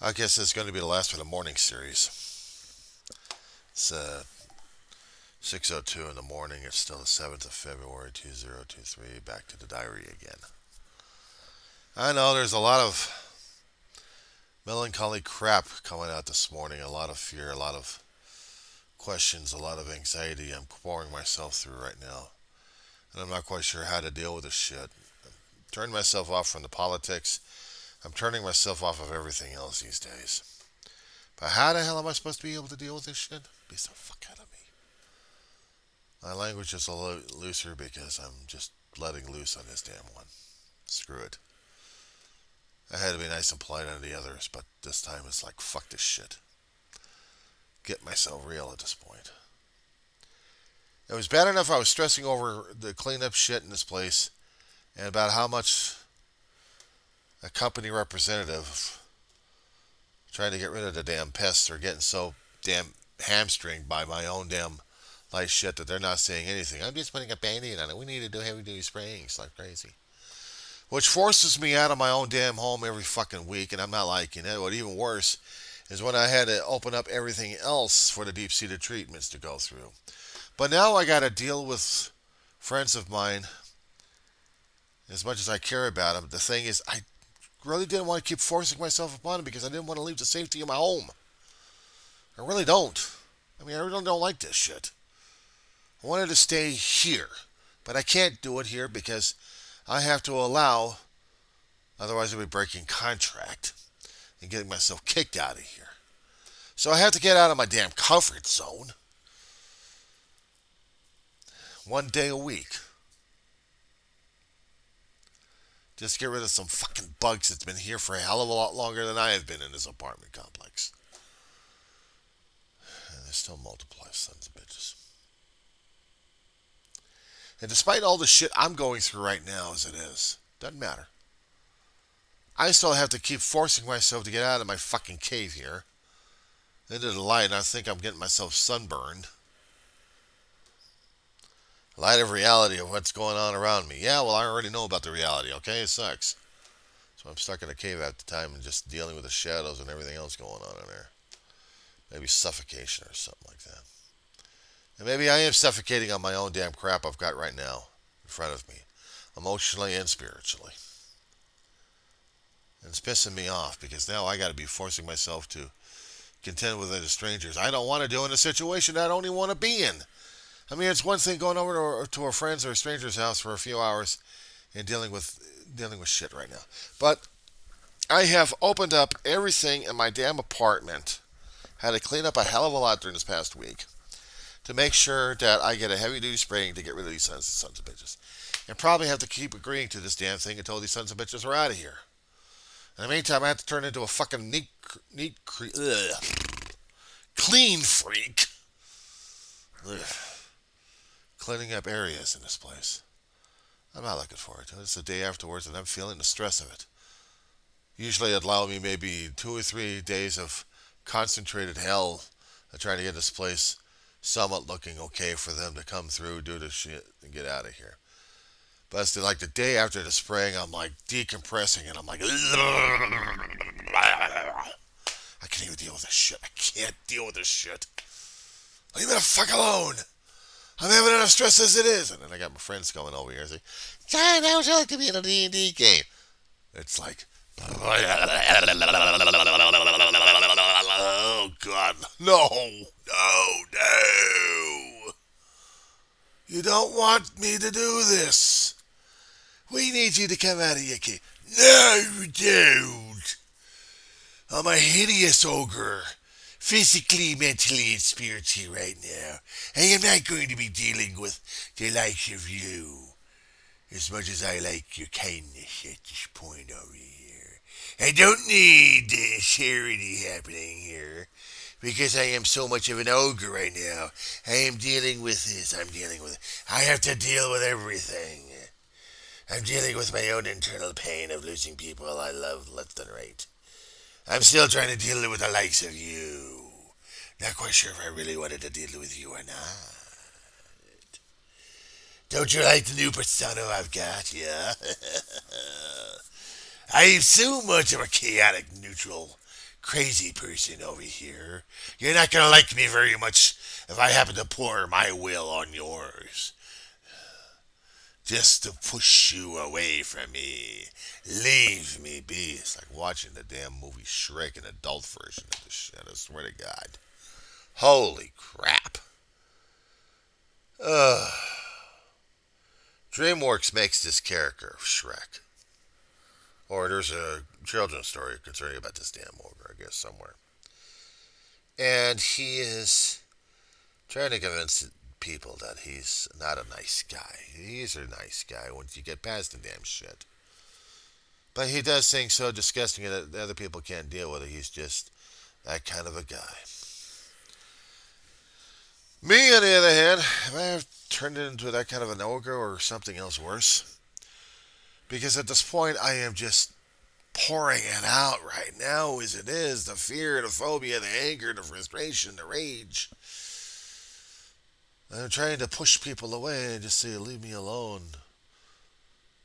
I guess it's going to be the last for the morning series. It's 6:02 in the morning. It's still the 7th of February 2023. Back to the diary again. I know there's a lot of melancholy crap coming out this morning. A lot of fear, a lot of questions, a lot of anxiety I'm pouring myself through right now. And I'm not quite sure how to deal with this shit. Turn myself off from the politics. I'm turning myself off of everything else these days. But how the hell am I supposed to be able to deal with this shit? Beats the fuck out of me. My language is a little looser because I'm just letting loose on this damn one. Screw it. I had to be nice and polite on the others, but this time it's like, fuck this shit. Get myself real at this point. It was bad enough I was stressing over the cleanup shit in this place and about how much a company representative trying to get rid of the damn pests are getting so damn hamstringed by my own damn light shit that they're not saying anything. I'm just putting a band-aid on it. We need to do heavy-duty spraying. It's like crazy. Which forces me out of my own damn home every fucking week, and I'm not liking it. What even worse is when I had to open up everything else for the deep-seated treatments to go through. But now I got to deal with friends of mine as much as I care about them. The thing is, I really didn't want to keep forcing myself upon them because I didn't want to leave the safety of my home. I really don't. I mean, I really don't like this shit. I wanted to stay here, but I can't do it here because I have to allow, otherwise I'll be breaking contract and getting myself kicked out of here. So I have to get out of my damn comfort zone 1 day a week. Just get rid of some fucking bugs that's been here for a hell of a lot longer than I have been in this apartment complex. And they still multiply, sons of bitches. And despite all the shit I'm going through right now as it is, doesn't matter. I still have to keep forcing myself to get out of my fucking cave here into the light, and I think I'm getting myself sunburned. Light of reality of what's going on around me. Yeah, well, I already know about the reality, okay? It sucks. So I'm stuck in a cave at the time and just dealing with the shadows and everything else going on in there. Maybe suffocation or something like that. And maybe I am suffocating on my own damn crap I've got right now in front of me, emotionally and spiritually. And it's pissing me off because now I got to be forcing myself to contend with the strangers I don't want to do in a situation I don't even want to be in. I mean, it's one thing going over to a friend's or a stranger's house for a few hours and dealing with shit right now. But I have opened up everything in my damn apartment. Had to clean up a hell of a lot during this past week to make sure that I get a heavy-duty spraying to get rid of these sons of bitches. And probably have to keep agreeing to this damn thing until these sons of bitches are out of here. In the meantime, I have to turn into a fucking clean freak. Ugh. Cleaning up areas in this place. I'm not looking forward to it. It's the day afterwards and I'm feeling the stress of it. Usually it'd allow me maybe 2 or 3 days of concentrated hell of trying to get this place somewhat looking okay for them to come through, do the shit, and get out of here. But it's like the day after the spraying, I'm like decompressing and I'm like, I can't even deal with this shit. I can't deal with this shit. Leave me the fuck alone. I'm having enough stress as it is. And then I got my friends coming over here and say, John, how would you like to be in a D&D game? It's like, oh, God. No. No. No. You don't want me to do this. We need you to come out of your cave. No, you don't. I'm a hideous ogre. Physically, mentally, and spiritually right now. I am not going to be dealing with the likes of you as much as I like your kindness at this point over here. I don't need charity happening here because I am so much of an ogre right now. I am dealing with this. I'm dealing with it. I have to deal with everything. I'm dealing with my own internal pain of losing people I love left and right. I'm still trying to deal with the likes of you. Not quite sure if I really wanted to deal with you or not. Don't you like the new persona I've got? Yeah. I am so much of a chaotic, neutral crazy person over here. You're not gonna like me very much if I happen to pour my will on yours. Just to push you away from me. Leave me be. It's like watching the damn movie Shrek, an adult version of this shit. I swear to God. Holy crap. Ugh. DreamWorks makes this character Shrek. Or there's a children's story concerning about this damn ogre, I guess, somewhere. And he is trying to convince people that he's not a nice guy. He's a nice guy once you get past the damn shit. But he does things so disgusting that other people can't deal with it. He's just that kind of a guy. Me, on the other hand, have I ever turned into that kind of an ogre or something else worse? Because at this point, I am just pouring it out right now as it is. The fear, the phobia, the anger, the frustration, the rage. I'm trying to push people away and just say, leave me alone.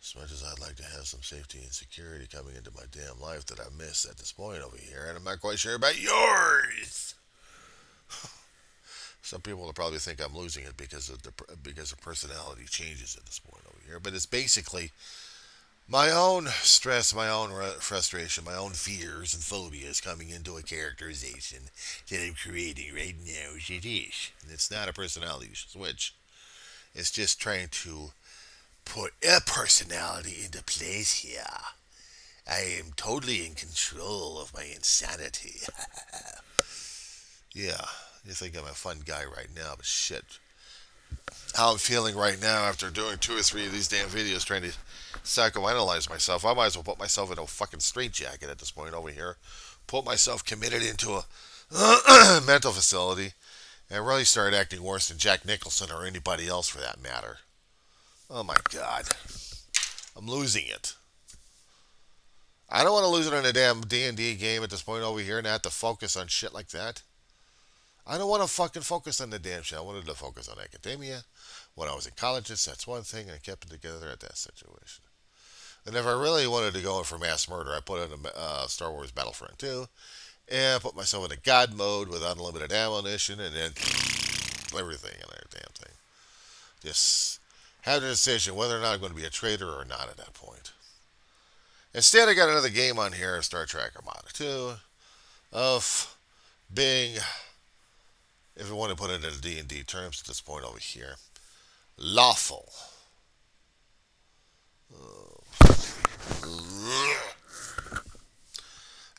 As much as I'd like to have some safety and security coming into my damn life that I miss at this point over here, and I'm not quite sure about yours. Some people will probably think I'm losing it because of personality changes at this point over here, but it's basically my own stress, my own frustration, my own fears and phobias coming into a characterization that I'm creating right now as it is. And it's not a personality switch. It's just trying to put a personality into place here. I am totally in control of my insanity. Yeah, you think I'm a fun guy right now, but shit. How I'm feeling right now after doing 2 or 3 of these damn videos trying to psychoanalyze myself. I might as well put myself in a fucking straitjacket at this point over here. Put myself committed into a mental facility and really start acting worse than Jack Nicholson or anybody else for that matter. Oh my God. I'm losing it. I don't want to lose it in a damn D&D game at this point over here and have to focus on shit like that. I don't want to fucking focus on the damn shit. I wanted to focus on academia. When I was in college, that's one thing, and I kept it together at that situation. And if I really wanted to go in for mass murder, I put in a Star Wars Battlefront 2, and put myself in a God mode with unlimited ammunition, and then everything in that damn thing. Just have the decision whether or not I'm going to be a traitor or not at that point. Instead, I got another game on here, Star Trek Armada 2, of being, if you want to put it in D&D terms at this point over here, lawful.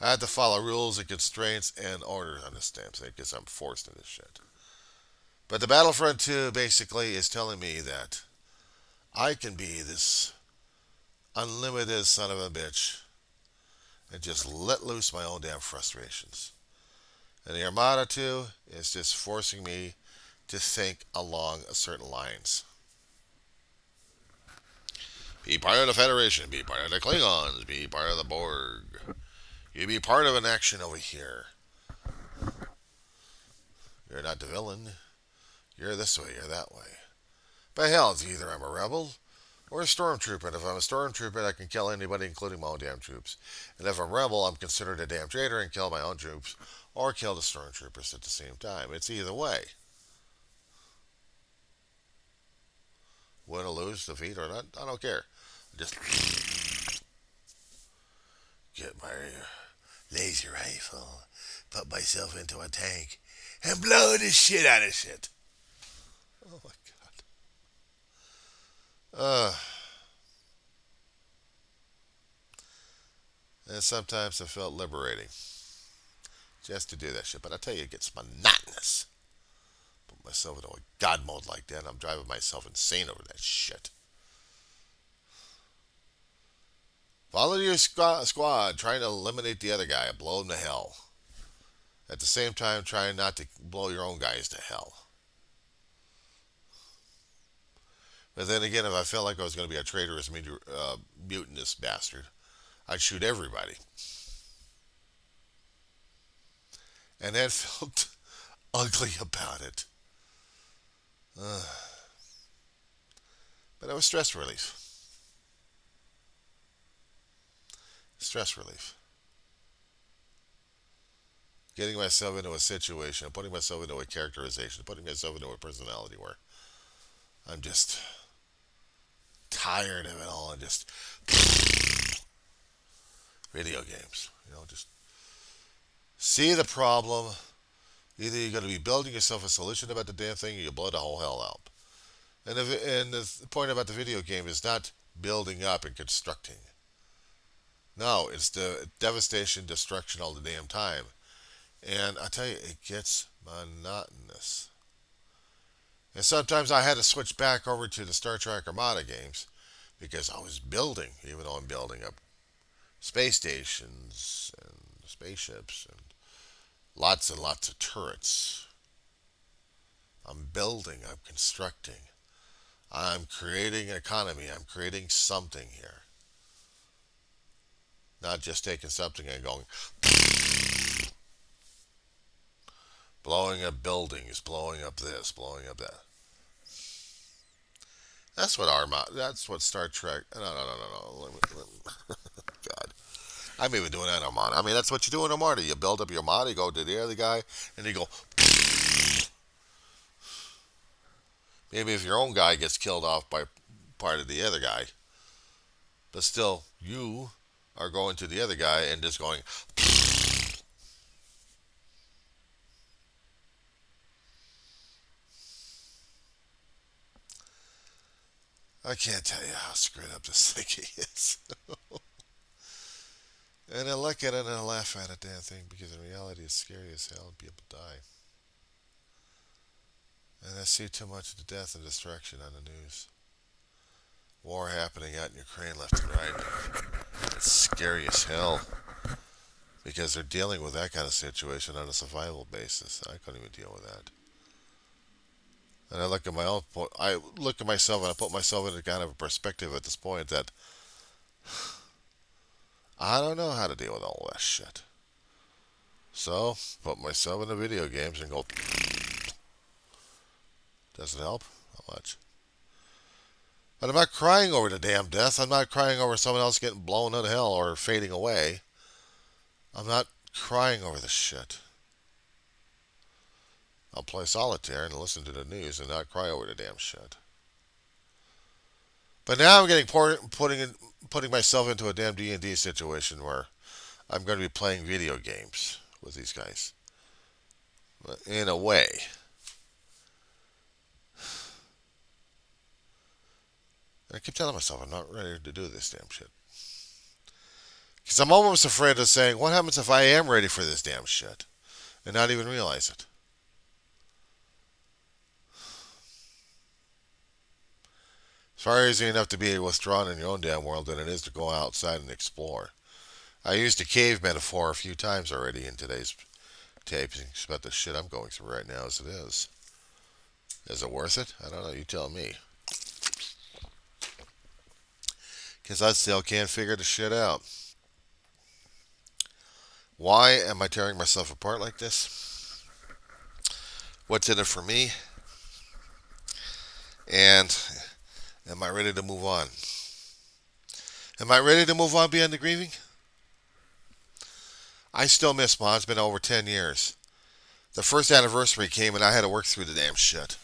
I had to follow rules and constraints and orders on this damn thing because I'm forced into this shit. But the Battlefront 2 basically is telling me that I can be this unlimited son of a bitch and just let loose my own damn frustrations. And the Armada 2 is just forcing me to think along certain lines. Be part of the Federation, be part of the Klingons, be part of the Borg. You be part of an action over here. You're not the villain. You're this way, you're that way. But hell, it's either I'm a rebel or a stormtrooper. And if I'm a stormtrooper, I can kill anybody, including my own damn troops. And if I'm a rebel, I'm considered a damn traitor and kill my own troops or kill the stormtroopers at the same time. It's either way. Win or lose, defeat or not, I don't care. Just get my laser rifle, put myself into a tank, and blow the shit out of shit. Oh my God. And sometimes it felt liberating just to do that shit. But I tell you, it gets monotonous. Put myself into a God mode like that, I'm driving myself insane over that shit. Follow your squad, trying to eliminate the other guy and blow him to hell. At the same time, trying not to blow your own guys to hell. But then again, if I felt like I was going to be a traitorous, mutinous bastard, I'd shoot everybody. And that felt ugly about it. But it was stress relief. Stress relief. getting myself into a situation, putting myself into a characterization, putting myself into a personality where I'm just tired of it all and just video games. Just see the problem. Either you're going to be building yourself a solution about the damn thing or you blow the whole hell out. And the point about the video game is not building up and constructing. No, it's the devastation, destruction all the damn time. And I tell you, it gets monotonous. And sometimes I had to switch back over to the Star Trek Armada games because I was building, even though I'm building up space stations and spaceships and lots of turrets. I'm building, I'm constructing, I'm creating an economy, I'm creating something here. Not just taking something and going blowing up buildings, blowing up this, blowing up that. That's what Star Trek. No. God. I'm even doing that in Armada. I mean, that's what you do in Armada. You build up your Armada, you go to the other guy, and you go. Maybe if your own guy gets killed off by part of the other guy, but still, you are going to the other guy and just going. I can't tell you how screwed up this thing is. And I look at it and I laugh at it, damn thing, because in reality it's scary as hell and people die. And I see too much of the death and destruction on the news. War happening out in Ukraine left and right. It's scary as hell. Because they're dealing with that kind of situation on a survival basis. I couldn't even deal with that. And I look at I look at myself and I put myself into kind of a perspective at this point that I don't know how to deal with all that shit. So, put myself into video games and go. Does it help? How much? But I'm not crying over the damn death. I'm not crying over someone else getting blown to hell or fading away. I'm not crying over the shit. I'll play solitaire and listen to the news and not cry over the damn shit. But now I'm getting putting myself into a damn D&D situation where I'm going to be playing video games with these guys. In a way. I keep telling myself I'm not ready to do this damn shit. Because I'm almost afraid of saying, what happens if I am ready for this damn shit? And not even realize it. It's far easier enough to be withdrawn in your own damn world than it is to go outside and explore. I used a cave metaphor a few times already in today's tapings about the shit I'm going through right now as it is. Is it worth it? I don't know. You tell me. Because I still can't figure the shit out. Why am I tearing myself apart like this? What's in it for me? And am I ready to move on? Am I ready to move on beyond the grieving? I still miss Mom. It's been over 10 years. The first anniversary came and I had to work through the damn shit.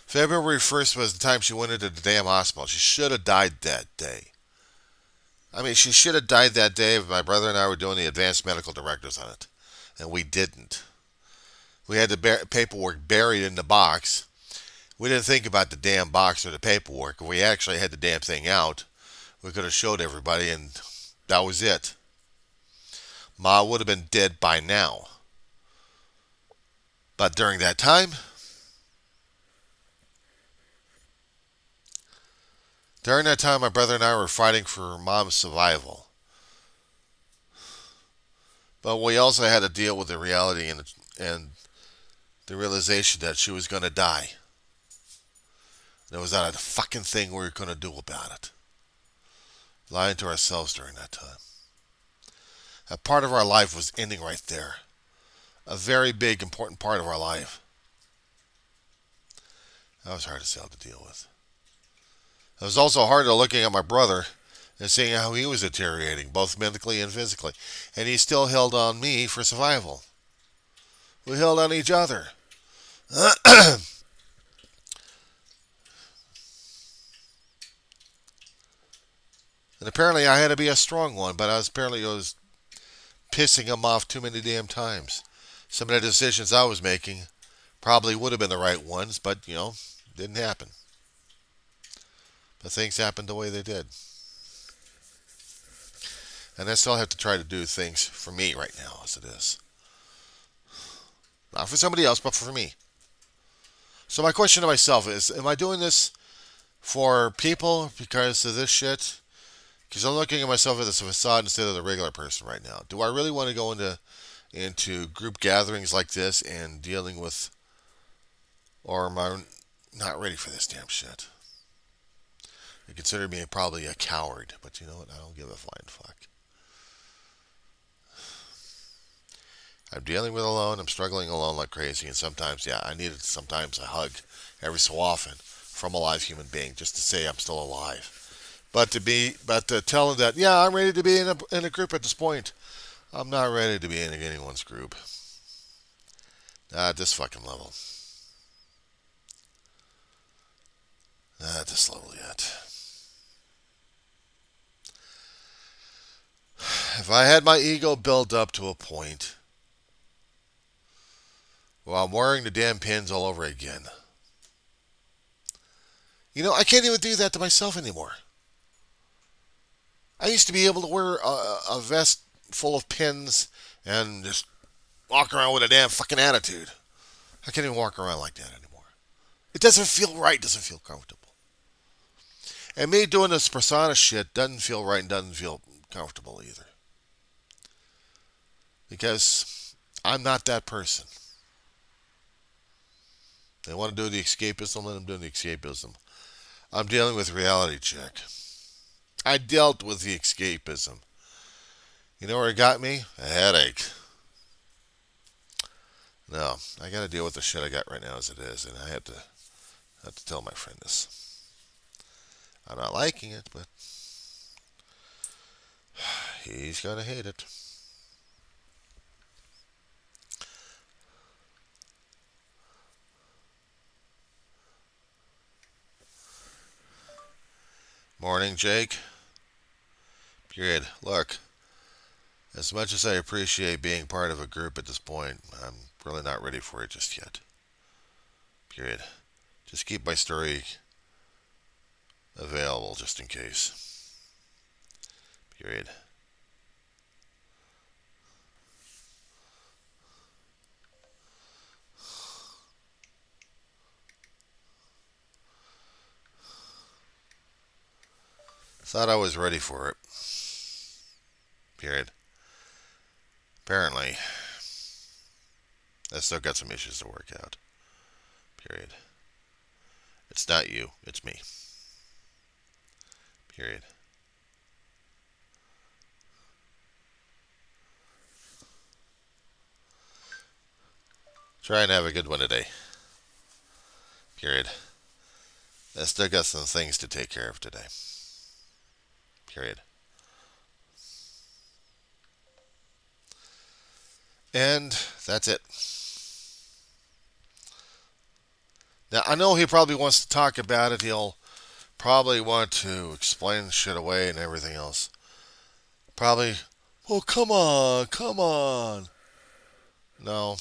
February 1st was the time she went into the damn hospital. She should have died that day. I mean, she should have died that day if my brother and I were doing the advanced medical directives on it. And we didn't. We had the paperwork buried in the box. We didn't think about the damn box or the paperwork. If we actually had the damn thing out, we could have showed everybody and that was it. Ma would have been dead by now. But during that time, my brother and I were fighting for Mom's survival. But we also had to deal with the reality and the realization that she was going to die. There was not a fucking thing we were going to do about it. Lying to ourselves during that time. A part of our life was ending right there. A very big, important part of our life. That was hard as hell to deal with. It was also hard looking at my brother and seeing how he was deteriorating, both mentally and physically. And he still held on me for survival. We held on each other. And apparently I had to be a strong one, but I was pissing him off too many damn times. Some of the decisions I was making probably would have been the right ones, but, didn't happen. But things happened the way they did. And I still have to try to do things for me right now, as it is. Not for somebody else, but for me. So my question to myself is, am I doing this for people because of this shit? Because I'm looking at myself as a facade instead of the regular person right now. Do I really want to go into group gatherings like this and dealing with, or am I not ready for this damn shit? I consider me probably a coward, but you know what? I don't give a flying fuck. I'm dealing with alone. I'm struggling alone like crazy, and sometimes, I needed sometimes a hug every so often from a live human being just to say I'm still alive. But to tell them that, I'm ready to be in a group at this point. I'm not ready to be in anyone's group. Not at this fucking level. Not at this level yet. If I had my ego built up to a point, well, I'm wearing the damn pins all over again. I can't even do that to myself anymore. I used to be able to wear a vest full of pins and just walk around with a damn fucking attitude. I can't even walk around like that anymore. It doesn't feel right. It doesn't feel comfortable. And me doing this persona shit doesn't feel right and doesn't feel comfortable either. Because I'm not that person. They want to do the escapism, let them do the escapism. I'm dealing with reality check. I dealt with the escapism. You know where it got me? A headache. No, I got to deal with the shit I got right now as it is, and I have to tell my friend this. I'm not liking it, but he's gonna hate it. Morning, Jake. Period. Look, as much as I appreciate being part of a group at this point, I'm really not ready for it just yet. Period. Just keep my story available just in case. Period. Thought I was ready for it. Period. Apparently, I still got some issues to work out. Period. It's not you, it's me. Period. Try and have a good one today. Period. I still got some things to take care of today. Period. And that's it. Now, I know he probably wants to talk about it. He'll probably want to explain shit away and everything else. Probably, oh, come on, come on. No.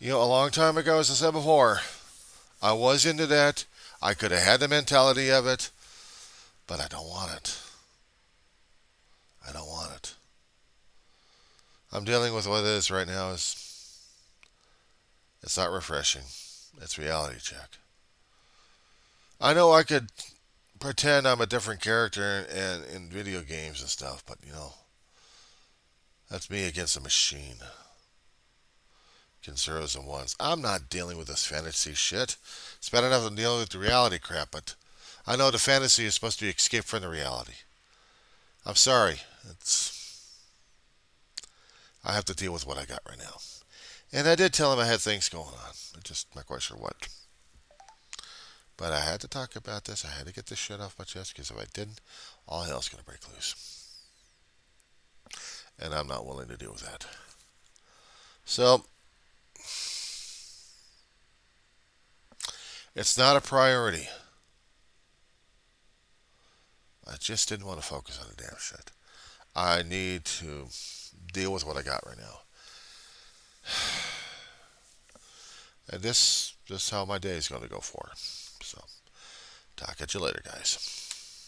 A long time ago, as I said before, I was into that. I could have had the mentality of it, but I don't want it. I don't want it. I'm dealing with what it is right now. It's not refreshing. It's reality check. I know I could pretend I'm a different character in video games and stuff, but that's me against a machine. Against zeros and ones. I'm not dealing with this fantasy shit. It's bad enough I'm dealing with the reality crap, but I know the fantasy is supposed to be escape from the reality. I'm sorry. I have to deal with what I got right now. And I did tell him I had things going on. I'm just not quite sure what. But I had to talk about this. I had to get this shit off my chest because if I didn't, all hell's going to break loose. and I'm not willing to deal with that. So, it's not a priority. I just didn't want to focus on the damn shit. I need to deal with what I got right now. And this is how my day is going to go for. So, talk at you later, guys.